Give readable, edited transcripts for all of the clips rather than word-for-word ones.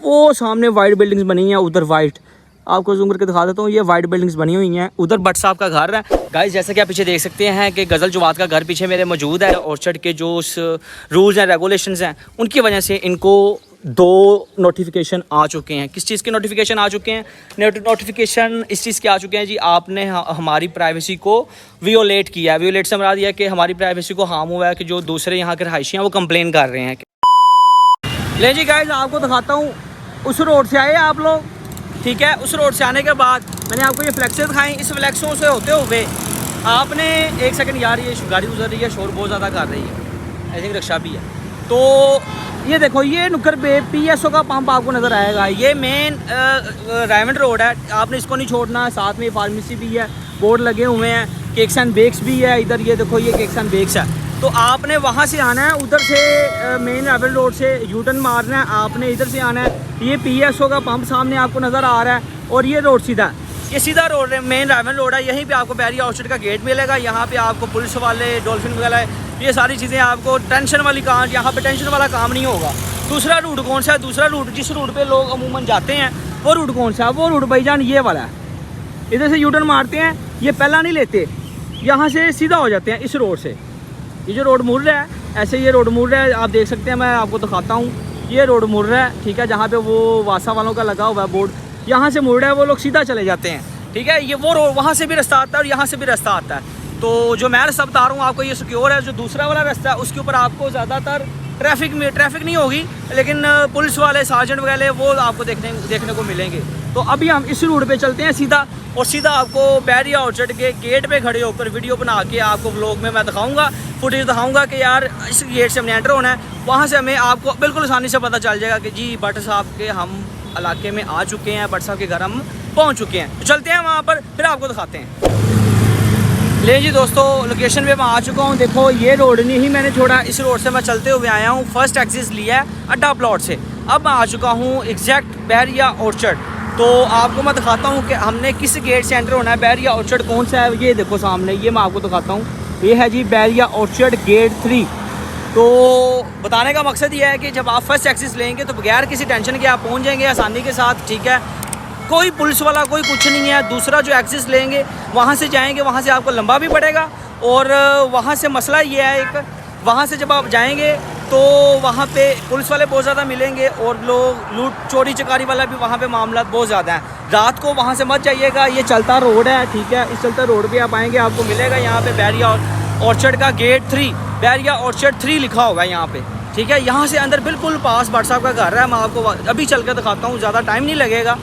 वो सामने white buildings बनी हैं, उधर वाइट, आपको जूम करके दिखा देता हूँ, ये वाइट बिल्डिंग्स बनी हुई हैं, उधर भट्ट साहब का घर है। गाइस जैसे कि आप पीछे देख सकते हैं कि गज़ल जुवाद का घर पीछे मेरे मौजूद है। ऑर्चर्ड के जो रूल्स हैं रेगुलेशंस हैं उनकी वजह से इनको 2 नोटिफिकेशन आ चुके हैं। किस चीज़ के नोटिफिकेशन आ चुके हैं? नोटिफिकेशन इस चीज़ के आ चुके हैं जी, आपने हमारी प्राइवेसी को वियोलेट किया है। वियोलेट से मरा दिया कि हमारी प्राइवेसी को हार्म हुआ है, कि जो दूसरे यहाँ के रहायशी हैं वो कंप्लेन कर रहे हैं। ले जी गाइस आपको दिखाता हूँ, उस रोड से आए आप लोग, ठीक है। उस रोड से आने के बाद मैंने आपको ये फ्लैक्सेस दिखाई। इस फ्लैक्सों से होते हुए आपने, एक सेकंड यार, ये गाड़ी गुजर रही है, शोर बहुत ज़्यादा कर रही है, आई थिंक रिक्शा भी है। तो ये देखो, ये नुक्कर पे PSO का पंप आपको नज़र आएगा। ये मेन रायमंड रोड है, आपने इसको नहीं छोड़ना। साथ में फार्मेसी भी है, बोर्ड लगे हुए हैं, केक्स एंड बेक्स भी है इधर। ये देखो, ये केक्स एंड बेक्स है। तो आपने वहाँ से आना है, उधर से मेन रायमंड रोड से यूटर्न मारना है, आपने इधर से आना है। ये PSO का पंप सामने आपको नज़र आ रहा है, और ये रोड सीधा है, ये सीधा रोड है, मेन रायमंड रोड है। यहीं पे आपको बैरिया ऑर्चर्ड का गेट मिलेगा। यहाँ पे आपको पुलिस वाले, डॉल्फिन वगैरह, ये सारी चीज़ें आपको टेंशन वाली काम, यहाँ पे टेंशन वाला काम नहीं होगा। दूसरा रूट कौन सा है? दूसरा रूट जिस रूट पे लोग अमूमन जाते हैं वो रूट कौन सा है? वो रूट भाईजान ये वाला है। इधर से यूटर्न मारते हैं, ये पहला नहीं लेते, यहाँ से सीधा हो जाते हैं इस रोड से। ये जो रोड मुड़ रहा है, ऐसे ये रोड मुड़ रहा है, आप देख सकते हैं, मैं आपको दिखाता हूँ। ये रोड मुड़ रहा है, ठीक है, जहाँ पे वो वासा वालों का लगा हुआ है बोर्ड, यहाँ से मुड़ रहा है, वो लोग सीधा चले जाते हैं, ठीक है। ये वो रोड, वहाँ से भी रास्ता आता है और यहाँ से भी रास्ता आता है। तो जो मैं रास्ता बता रहा हूँ आपको, ये सिक्योर है। जो दूसरा वाला रास्ता है उसके ऊपर आपको ज़्यादातर ट्रैफिक नहीं होगी, लेकिन पुलिस वाले, सार्जेंट वगैरह वो आपको देखने को मिलेंगे। तो अभी हम इस रूट पे चलते हैं सीधा, और सीधा आपको बैरिया ऑर्चर्ड के गेट पे खड़े होकर वीडियो बना के आपको व्लॉग में मैं दिखाऊंगा, फुटेज दिखाऊंगा कि यार इस गेट से हमने एंटर होना है। वहाँ से हमें आपको बिल्कुल आसानी से पता चल जाएगा कि जी भट्ट साहब के हम इलाके में आ चुके हैं, भट्ट साहब के घर हम पहुँच चुके हैं। तो चलते हैं वहाँ पर, फिर आपको दिखाते हैं। ले जी दोस्तों, लोकेशन पे मैं आ चुका हूँ। देखो, ये रोड नहीं ही मैंने छोड़ा, इस रोड से मैं चलते हुए आया हूँ। फर्स्ट एक्सिस लिया है अड्डा प्लॉट से। अब मैं आ चुका हूँ एग्जैक्ट बैरिया ऑर्चर्ड। तो आपको मैं दिखाता हूँ कि हमने किस गेट से एंटर होना है। बैरिया ऑर्चर्ड कौन सा है, ये देखो सामने, ये मैं आपको दिखाता हूँ। ये है जी बैरिया ऑर्चर्ड गेट 3। तो बताने का मकसद ये है कि जब आप फर्स्ट एक्सिस लेंगे तो बगैर किसी टेंशन के आप पहुँच जाएंगे आसानी के साथ, ठीक है। कोई पुलिस वाला कोई कुछ नहीं है। दूसरा जो एक्सिस लेंगे वहाँ से जाएंगे, वहाँ से आपको लंबा भी पड़ेगा, और वहाँ से मसला ये है एक, वहाँ से जब आप जाएंगे तो वहाँ पे पुलिस वाले बहुत ज़्यादा मिलेंगे, और लोग लूट चोरी चकारी वाला भी वहाँ पे मामला बहुत ज़्यादा है। रात को वहाँ से मत जाइएगा, ये चलता रोड है, ठीक है। इस चलता रोड पे आप आएंगे, आपको मिलेगा यहाँ पे बैरिया ऑर्चर्ड का गेट 3, बैरिया ऑर्चर्ड 3 लिखा होगा यहाँ पे, ठीक है। यहाँ से अंदर बिल्कुल पास भट्ट साहब का घर है। मैं आपको अभी चल कर दिखाता हूँ, ज़्यादा टाइम नहीं लगेगा,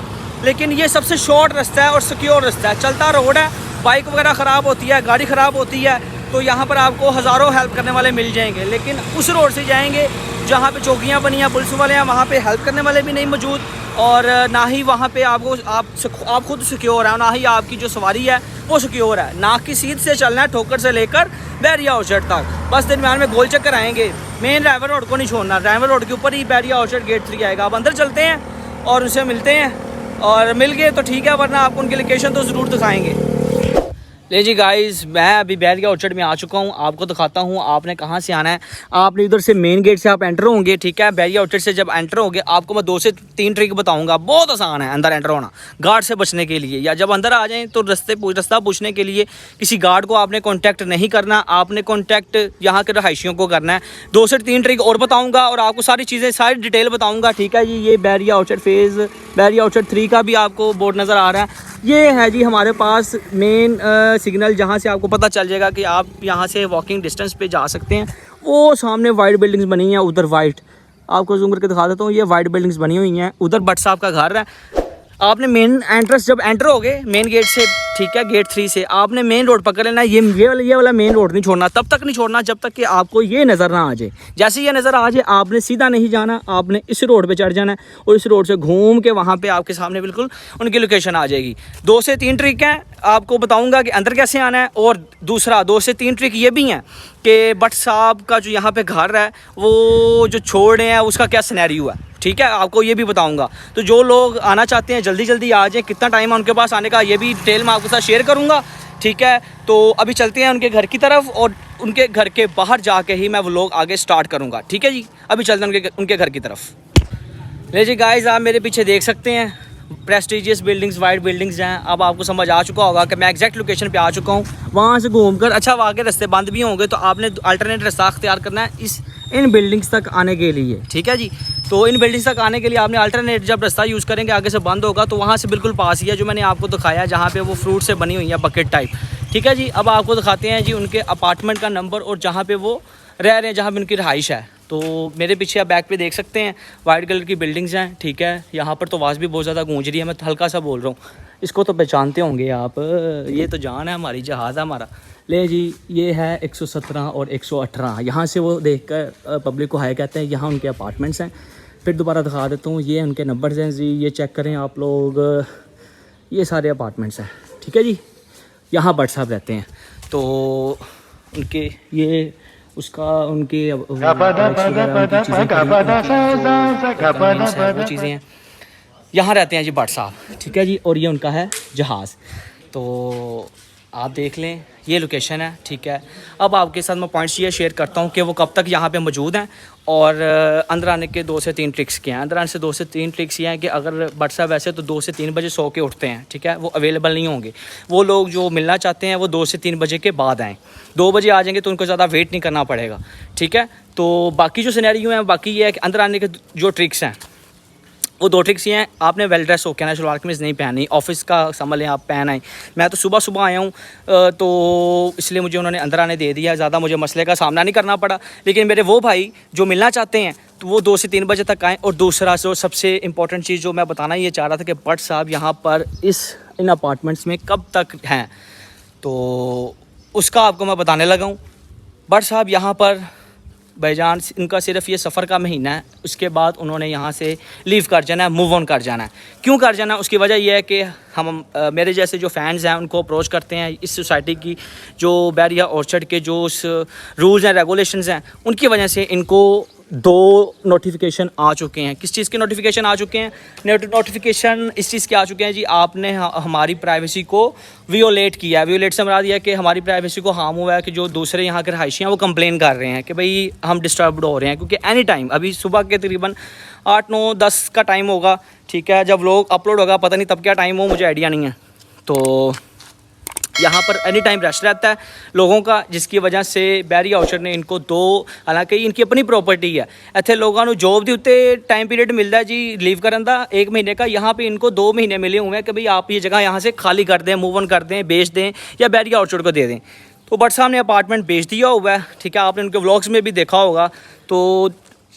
लेकिन ये सबसे शॉर्ट रास्ता है और सिक्योर रास्ता है। चलता रोड है, बाइक वगैरह ख़राब होती है, गाड़ी ख़राब होती है, तो यहाँ पर आपको हज़ारों हेल्प करने वाले मिल जाएंगे। लेकिन उस रोड से जाएंगे जहाँ पे चौकियाँ बनी हैं, पुलिस वाले हैं, वहाँ पे हेल्प करने वाले भी नहीं मौजूद, और ना ही वहाँ पे आपको आप खुद सिक्योर है, ना ही आपकी जो सवारी है वो सिक्योर है। नाक की सीध से चलना है, ठोकर से लेकर बैरिया ऑर्चर्ड तक, बस दरम्यान में गोल चक्कर आएंगे। मेन रायमंड रोड को नहीं छोड़ना, रायमंड रोड के ऊपर ही बैरिया ऑर्चर्ड गेट 3 आएगा। आप अंदर चलते हैं और उनसे मिलते हैं, और मिल गए तो ठीक है, वरना आपको उनकी लोकेशन तो ज़रूर दिखाएंगे। ले जी गाइस, मैं अभी बैरिया ऑर्चर्ड में आ चुका हूँ। आपको दिखाता हूँ आपने कहाँ से आना है। आपने इधर से मेन गेट से आप एंटर होंगे, ठीक है। बैरिया ऑर्चर्ड से जब एंटर होंगे, आपको मैं 2 से 3 ट्रिक बताऊँगा। बहुत आसान है अंदर एंटर होना, गार्ड से बचने के लिए, या जब अंदर आ जाएँ तो रास्ता पूछने के लिए किसी गार्ड को आपने कॉन्टैक्ट नहीं करना, आपने कॉन्टैक्ट यहाँ के रहायशियों को करना है। 2 से 3 ट्रिक और बताऊँगा, और आपको सारी चीज़ें, सारी डिटेल बताऊँगा, ठीक है जी। ये Bairia Orchard phase, Bairia Orchard 3 का भी आपको बोर्ड नज़र आ रहा है। ये है जी हमारे पास मेन सिग्नल, जहाँ से आपको पता चल जाएगा कि आप यहाँ से वॉकिंग डिस्टेंस पे जा सकते हैं। वो सामने वाइट बिल्डिंग्स बनी हैं, उधर वाइट, आपको जूम करके दिखा देता हूँ, ये वाइट बिल्डिंग्स बनी हुई हैं, उधर भट्ट साहब का घर है। आपने मेन एंट्रेंस जब एंटर हो गए मेन गेट से, ठीक है, गेट 3 से आपने मेन रोड पकड़ लेना। ये वाला मेन रोड नहीं छोड़ना, तब तक नहीं छोड़ना जब तक कि आपको ये नज़र ना आ जाए। जैसे ये नज़र आ जाए, आपने सीधा नहीं जाना, आपने इस रोड पे चढ़ जाना है, और इस रोड से घूम के वहाँ पे आपके सामने बिल्कुल उनकी लोकेशन आ जाएगी। 2 से 3 ट्रिक हैं, आपको बताऊँगा कि अंदर कैसे आना है। और दूसरा 2 से 3 ट्रिक ये भी हैं कि भट्ट साहब का जो यहाँ पे घर है, वो जो छोड़ रहे हैं उसका क्या सिनेरियो है, ठीक है, आपको ये भी बताऊंगा। तो जो लोग आना चाहते हैं जल्दी जल्दी आ जाएं। कितना टाइम है उनके पास आने का, ये भी डिटेल मैं आपके साथ शेयर करूंगा, ठीक है। तो अभी चलते हैं उनके घर की तरफ, और उनके घर के बाहर जाके ही मैं व्लॉग आगे स्टार्ट करूंगा, ठीक है जी। अभी चलते हैं उनके घर की तरफ। ले जी गाइस, आप मेरे पीछे देख सकते हैं प्रेस्टीजियस बिल्डिंग्स, वाइट बिल्डिंग्स हैं। अब आपको समझ आ चुका होगा कि मैं एग्जैक्ट लोकेशन पे आ चुका हूँ। वहाँ से घूमकर, अच्छा वहाँ के रास्ते बंद भी होंगे तो आपने अल्टरनेट रास्ता अख्तियार करना है इन बिल्डिंग्स तक आने के लिए, ठीक है जी। तो इन बिल्डिंग्स तक आने के लिए आपने अल्टरनेट जब रास्ता यूज़ करेंगे आगे से बंद होगा, तो वहाँ से बिल्कुल पास ही है जो मैंने आपको दिखाया, जहाँ पे वो फ्रूट से बनी हुई है बकेट टाइप, ठीक है जी। अब आपको दिखाते हैं जी उनके अपार्टमेंट का नंबर और जहाँ पे वो रह रहे हैं, जहाँ पे उनकी रहाइश है। तो मेरे पीछे आप बैक पे देख सकते हैं वाइट कलर की बिल्डिंग्स हैं, ठीक है। यहाँ पर तो आवाज़ भी बहुत ज़्यादा गूंज रही है, मैं हल्का सा बोल रहा हूँ। इसको तो पहचानते होंगे आप, ये तो जान है हमारी, जहाज़ है हमारा। ले जी, ये है 117 और 118। यहाँ से वो देखकर पब्लिक को हाय कहते हैं, यहाँ उनके अपार्टमेंट्स हैं। फिर दोबारा दिखा देता हूँ, ये उनके नंबर्स हैं जी, ये चेक करें आप लोग, ये सारे अपार्टमेंट्स हैं, ठीक है जी। यहाँ भट्ट साहब रहते हैं, तो उनके ये उसका उनके वो चीज़ें हैं, यहाँ रहते हैं जी भट्ट साहब, ठीक है जी। और ये उनका है जहाज़, तो आप देख लें ये लोकेशन है, ठीक है। अब आपके साथ मैं पॉइंट्स ये शेयर करता हूँ कि वो कब तक यहाँ पे मौजूद हैं और अंदर आने के 2 से 3 ट्रिक्स क्या हैं। अंदर आने से 2 से 3 ट्रिक्स ये हैं कि अगर भट्ट साहब वैसे तो 2 से 3 बजे सो के उठते हैं, ठीक है, वो अवेलेबल नहीं होंगे। वो लोग जो मिलना चाहते हैं वो 2 से 3 बजे के बाद आएँ। 2 बजे आ जाएंगे तो उनको ज़्यादा वेट नहीं करना पड़ेगा, ठीक है। तो बाकी जो सिनेरियो हैं, बाकी ये है कि अंदर आने के जो ट्रिक्स हैं वो 2 ट्रिक्स ही हैं। आपने वेल ड्रेस होकर आना, शलवार कमीज़ नहीं पहननी, ऑफिस का संभल आप पहन आए। मैं तो सुबह सुबह आया हूँ तो इसलिए मुझे उन्होंने अंदर आने दे दिया, ज़्यादा मुझे मसले का सामना नहीं करना पड़ा। लेकिन मेरे वो भाई जो मिलना चाहते हैं तो वो 2 से 3 बजे तक आएँ। और दूसरा जो सबसे इंपॉर्टेंट चीज़ जो मैं बताना ये चाह रहा था कि भट्ट साहब यहाँ पर इन अपार्टमेंट्स में कब तक हैं, तो उसका आपको मैं बताने लगा हूँ। भट्ट साहब यहाँ पर भाईजान, इनका सिर्फ ये सफ़र का महीना है, उसके बाद उन्होंने यहाँ से लीव कर जाना है, मूव ऑन कर जाना है। क्यों कर जाना है, उसकी वजह यह है कि हम मेरे जैसे जो फैंस हैं उनको अप्रोच करते हैं, इस सोसाइटी की जो बैरिया ऑर्चर्ड के जो रूल्स हैं रेगुलेशंस हैं उनकी वजह से इनको 2 नोटिफिकेशन आ चुके हैं। किस चीज़ के नोटिफिकेशन आ चुके हैं? नोटिफिकेशन इस चीज़ के आ चुके हैं जी, आपने हमारी प्राइवेसी को वियोलेट किया है। वियोलेट से मरा दिया कि हमारी प्राइवेसी को हार्म हुआ है, कि जो दूसरे यहाँ के रहायशी हैं वो कंप्लेन कर रहे हैं कि भाई हम डिस्टर्ब्ड हो रहे हैं। क्योंकि एनी टाइम, अभी सुबह के तकरीबन 8, 9, 10 का टाइम होगा, ठीक है, जब लोग अपलोड होगा, पता नहीं तब क्या टाइम हो, मुझे आइडिया नहीं है। तो यहाँ पर एनी टाइम रश रहता है लोगों का, जिसकी वजह से बैरिया ऑर्चर्ड ने इनको 2, हालांकि इनकी अपनी प्रॉपर्टी है, ਇੱਥੇ लोगों को जॉब के उत्ते टाइम पीरियड मिलता है जी लीव करने का 1 महीने का। यहाँ पे इनको 2 महीने मिले हुए हैं कि भाई आप ये जगह यहाँ से खाली कर दें, मूव ऑन कर दें, बेच दें या बैरिया ऑर्चर्ड को दे दें। तो भट्ट साहब ने अपार्टमेंट बेच दिया हुआ है, ठीक है, आपने उनके व्लॉग्स में भी देखा होगा। तो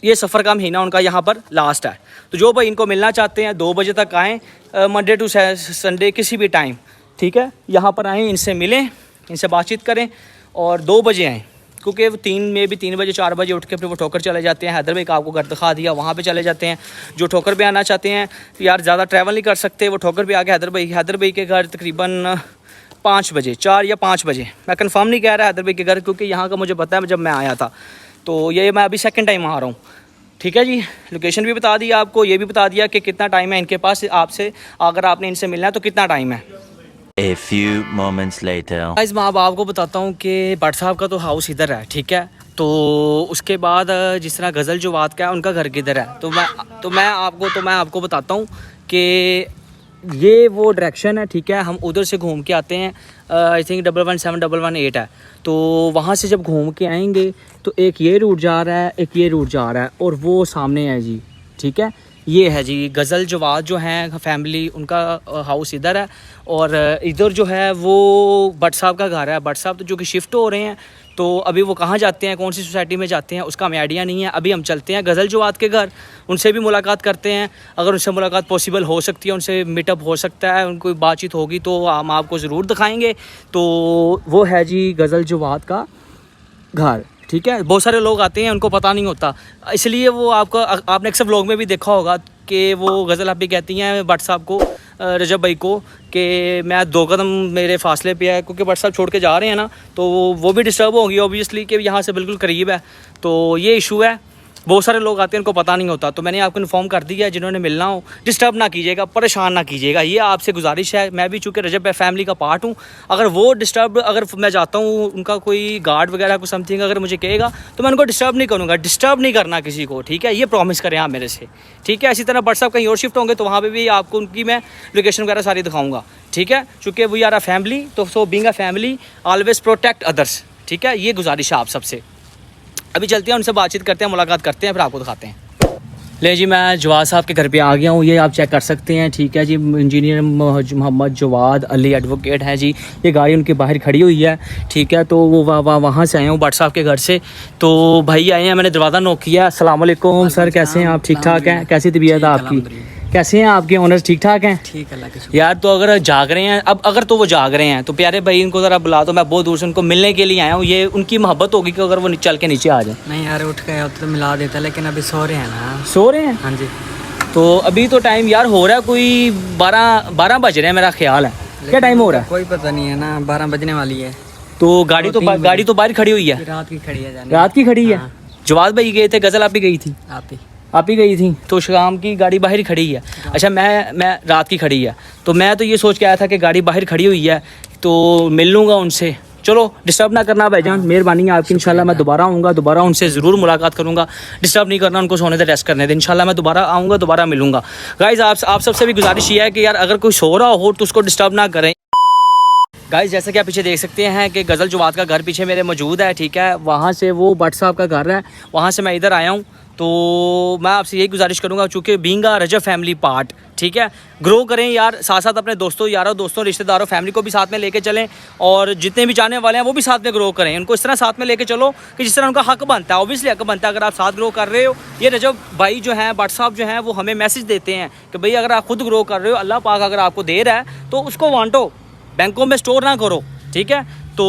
ये सफ़र का महीना उनका यहाँ पर लास्ट है। तो जो भाई इनको मिलना चाहते हैं 2 बजे तक आएँ, मंडे टू संडे किसी भी टाइम, ठीक है, यहाँ पर आएँ, इनसे मिलें, इनसे बातचीत करें और 2 बजे आएँ। क्योंकि वो 3 बजे 4 बजे उठ के फिर वो ठोकर चले जाते हैं। हैदर भाई का आपको घर दिखा दिया, वहाँ पे चले जाते हैं। जो ठोकर पे आना चाहते हैं यार, ज़्यादा ट्रैवल नहीं कर सकते, वो ठोकर पे आके हैदर भाई के घर तकरीबन 5 बजे, 4 या 5 बजे, मैं कंफर्म नहीं कह रहा हैदर भाई के घर, क्योंकि यहाँ का मुझे पता है जब मैं आया था। तो ये मैं अभी सेकंड टाइम आ रहा हूँ, ठीक है जी। लोकेशन भी बता दिया आपको, ये भी बता दिया कि कितना टाइम है इनके पास, आपसे अगर आपने इनसे मिलना है तो कितना टाइम है। A few moments later. Guys, मैं अब आपको बताता हूँ कि भट्ट साहब का तो हाउस इधर है, ठीक है। तो उसके बाद जिस तरह गज़ल जवाद का है, उनका घर किधर है, तो मैं आपको बताता हूँ कि ये वो डायरेक्शन है, ठीक है। हम उधर से घूम के आते हैं, आई थिंक 117-118 है। तो वहाँ से जब घूम के आएंगे तो एक ये रूट जा रहा है, एक ये रूट जा रहा है, और वो सामने है जी, ठीक है। ये है जी गज़ल जवाद जो हैं फैमिली, उनका हाउस इधर है। और इधर जो है वो भट्ट साहब का घर है। भट्ट साहब तो जो कि शिफ्ट हो रहे हैं, तो अभी वो कहाँ जाते हैं, कौन सी सोसाइटी में जाते हैं, उसका हमें आइडिया नहीं है। अभी हम चलते हैं गज़ल जवाद के घर, उनसे भी मुलाकात करते हैं। अगर उनसे मुलाकात पॉसिबल हो सकती है, उनसे मीटअप हो सकता है, उनको बातचीत होगी तो हम आपको ज़रूर दिखाएंगे। तो वो है जी गज़ल जवाद का घर, ठीक है। बहुत सारे लोग आते हैं, उनको पता नहीं होता, इसलिए वो आपने अक्सर व्लॉग में भी देखा होगा कि वो गज़ल आप भी कहती हैं भट्ट साहब को, रजब भाई को, कि मैं 2 कदम मेरे फासले पे है, क्योंकि भट्ट साहब छोड़ के जा रहे हैं ना, तो वो भी डिस्टर्ब होंगी ऑब्वियसली कि यहाँ से बिल्कुल करीब है। तो ये इशू है। बहुत सारे लोग आते हैं उनको पता नहीं होता, तो मैंने आपको इन्फॉर्म कर दिया है, जिन्होंने मिलना हो डिस्टर्ब ना कीजिएगा, परेशान ना कीजिएगा, ये आपसे गुजारिश है। मैं भी चूँकि रजब फैमिली का पार्ट हूँ, अगर वो डिस्टर्ब, अगर मैं जाता हूँ उनका कोई गार्ड वगैरह को समथिंग अगर मुझे कहेगा तो मैं उनको डिस्टर्ब नहीं करूँगा, डिस्टर्ब नहीं करना किसी को, ठीक है, ये प्रॉमिस करें आप मेरे से, ठीक है। इसी तरह बट साहब कहीं और शिफ्ट होंगे तो वहाँ पर भी आपको उनकी मैं लोकेशन वगैरह सारी दिखाऊँगा, ठीक है, चूँकि वी आर अ फैमिली, तो so being a family always protect others, ठीक है, ये गुजारिश है आप सबसे। अभी चलते हैं, उनसे बातचीत करते हैं, मुलाकात करते हैं, फिर आपको दिखाते हैं। ले जी, मैं जवाद साहब के घर पे आ गया हूँ, ये आप चेक कर सकते हैं, ठीक है जी। इंजीनियर मोहम्मद जवाद अली एडवोकेट हैं जी। ये गाड़ी उनके बाहर खड़ी हुई है, ठीक है, तो वो वहाँ से आए हूँ भट्ट साहब के घर से। तो भाई आए हैं, मैंने दरवाज़ा नॉक किया। अस्सलाम वालेकुम सर, कैसे हैं आप? ठीक ठाक हैं? कैसी तबीयत है आपकी? कैसे हैं आपके ऑनर्स? ठीक ठाक हैं? ठीक है यार, तो अगर जाग रहे हैं अब, अगर तो वो जाग रहे हैं तो प्यारे भाई इनको ज़रा बुला दो, मैं बहुत दूर से उनको मिलने के लिए आया हूँ। ये उनकी मोहब्बत होगी कि अगर वो चल के नीचे आ जाए। नहीं यार, उठ गए होते तो मिला देता, लेकिन अभी सो रहे हैं ना। सो रहे हैं? हाँ जी। तो अभी तो टाइम यार हो रहा है कोई 12 बज रहे हैं मेरा ख्याल है। क्या टाइम हो रहा है? कोई पता नहीं है ना, 12 बजने वाली है। तो गाड़ी तो बाहर खड़ी हुई है। रात की खड़ी है, जाने रात की खड़ी है। जवाद भाई गए थे, गजल आप ही गई थी? आप ही गई थी, तो शाम की गाड़ी बाहर ही खड़ी है। अच्छा, मैं रात की खड़ी है, तो मैं तो ये सोच के आया था कि गाड़ी बाहर खड़ी हुई है तो मिल लूँगा उनसे। चलो, डिस्टर्ब ना करना भाईजान, मेहरबानी है आपकी। इंशाल्लाह मैं दोबारा आऊँगा, दोबारा उनसे ज़रूर मुलाकात करूँगा। डिस्टर्ब नहीं करना, उनको सोने से रेस्ट करने दें। इंशाल्लाह मैं दोबारा आऊँगा, दोबारा मिलूँगा। गाइज़, आप सबसे भी गुजारिश ये है कि यार अगर कोई सो रहा हो तो उसको डिस्टर्ब ना करें। गाइस, जैसा कि आप पीछे देख सकते हैं कि गज़ल जवाद का घर पीछे मेरे मौजूद है, ठीक है। वहाँ से वो भट्ट साहब का घर है, वहाँ से मैं इधर आया हूँ। तो मैं आपसे यही गुजारिश करूँगा, चूँकि being a Rajab family part, ठीक है, ग्रो करें यार, साथ साथ अपने दोस्तों यारों दोस्तों रिश्तेदारों फैमिली को भी साथ में लेके चलें, और जितने भी चाहने वाले हैं वो भी साथ में ग्रो करें। उनको इस तरह साथ में लेके चलो कि जिस तरह उनका हक बनता है, ऑब्वियसली हक बनता है अगर आप साथ ग्रो कर रहे हो। ये रजब भाई जो हैं, भट्ट साहब जो हैं, वो हमें मैसेज देते हैं कि भाई अगर आप खुद ग्रो कर रहे हो, अल्लाह पाक अगर आपको दे रहा है तो उसको वांटो, बैंकों में स्टोर ना करो, ठीक है। तो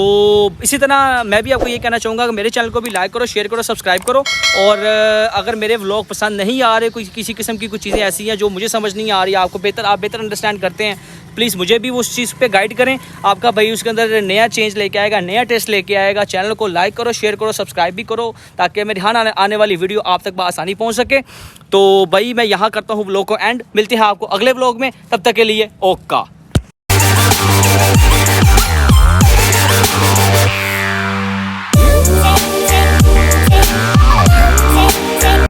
इसी तरह मैं भी आपको ये कहना चाहूँगा कि मेरे चैनल को भी लाइक करो, शेयर करो, सब्सक्राइब करो। और अगर मेरे व्लॉग पसंद नहीं आ रहे, कोई किसी किस्म की कुछ चीज़ें ऐसी हैं जो मुझे समझ नहीं आ रही, आप बेहतर अंडरस्टैंड करते हैं, प्लीज़ मुझे भी उस चीज़ पे गाइड करें। आपका भाई उसके अंदर नया चेंज लेके आएगा, नया टेस्ट लेके आएगा। चैनल को लाइक करो, शेयर करो, सब्सक्राइब भी करो, ताकि मेरी आने वाली वीडियो आप तक आसानी पहुँच सके। तो भाई मैं यहाँ करता हूँ व्लॉग को एंड, मिलते हैं आपको अगले व्लॉग में, तब तक के लिए ओका।